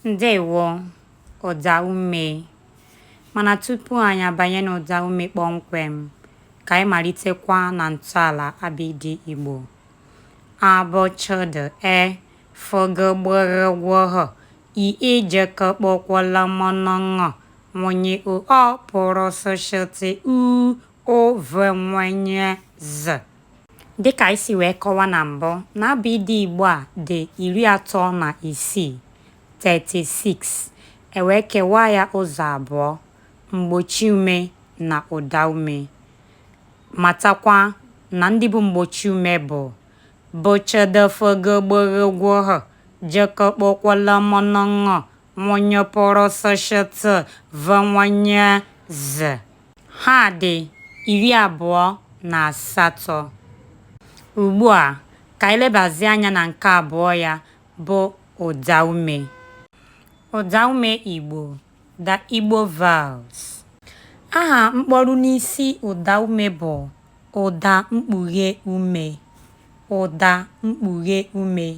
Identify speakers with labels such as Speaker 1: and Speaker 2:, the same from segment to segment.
Speaker 1: Ndewo, Ụdaume. Mana tupu anyị abanye n'Ụdaume kpọmkwem, ka anyị malitekwa na ntọala abịdị Igbo. Abọchọdụ fọgọgbọrọgwọhọ ijekọkpọkwọla mọnọṅọ nwonye ọ pụrụ sọshọtị ovenwenye z. Dịka anyị si wee kọwa na mbụ, na abịdị Igbo a dị 36. 36 wee kewaa ya ụzọ abụọ: mgbochi ume na ụdaume. Matakwa na ndị bụ mgbochi ume bụ bọchọdọfọgọgbọrọgwọhọ jekọkpọkwọla mọnọṅọ nwonye pụrụ sọshọtị venwenye z. Ha dị 28. Ugbu a, ka anyị lebazie anya na nke abụọ ya bụ ụdaume. Ụdaume Igbo, the Igbo vowels. Aha mkpọrụ n'isi ụdaume bụ ụda mkpughe ume. Ụda mkpughe ume.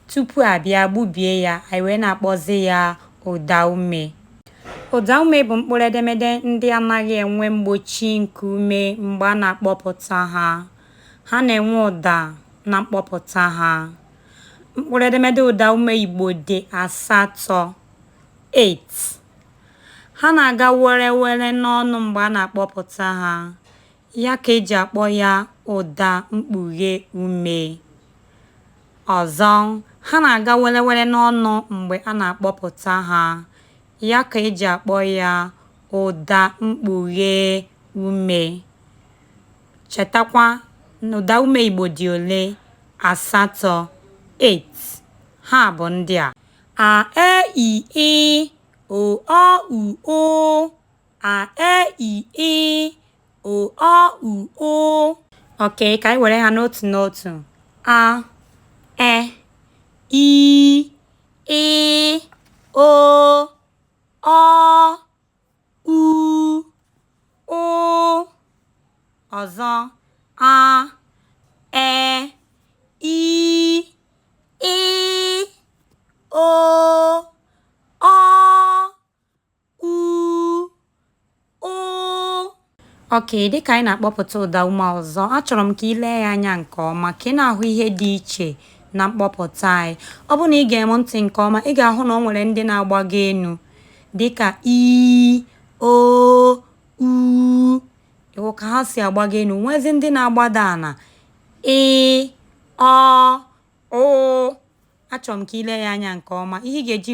Speaker 1: Tupu abịa gbubie ya, anyị wee na-akpọzi ya ụdaume. Ụdaume bụ mkpụrụ edemede ndị anaghị enwe mgbochi nke ume mgbe a na-akpọpụta ha. Ha na-enwe ụda na mkpọpụta ha. Mkpụrụ edemede ụdaume Igbo dị 8. 8. Ha na-aga were were n'ọnụ mgbe a na-akpọpụta ha. Ya ka eji akpọ ya ụda mkpughe ume. Ọzọ, ha na-aga were were n'ọnụ mgbe a na-akpọpụta ha. Ya ka eji akpọ ya ụda mkpughe ume. Chetakwa na ụdaume Igbo dị ole? 8. 8. Ha bụ ndị a: a, e, i, ị, o, ọ, u, o. A, e, i, ị, o, ọ, u, o. Okay, ka anyị were ha n'otu n'otu. A, e, i, ị, o, ọ, u, o. Ọzọ. A, e, i, ị, o, ọ, u, o. Okay, dịka anyị na-akpọpụta ụdaume ọzọ, achọrọ m ka ị lee ya anya nke ọma ka ị na-ahụ ihe dị iche na mkpọpụta anyị. Ọ bụrụ na ị ga-eme ntị nke ọma, ị ga-ahụ na o nwere ndị na-agbago enu dịka i, o, u. Ịhụ ka ha si agbago enu. Nwezi ndị na-agbada ana: ị, ọ, o. Achọrọ m ka ị lee ya anya nke ọma. Ihe ị ga-eji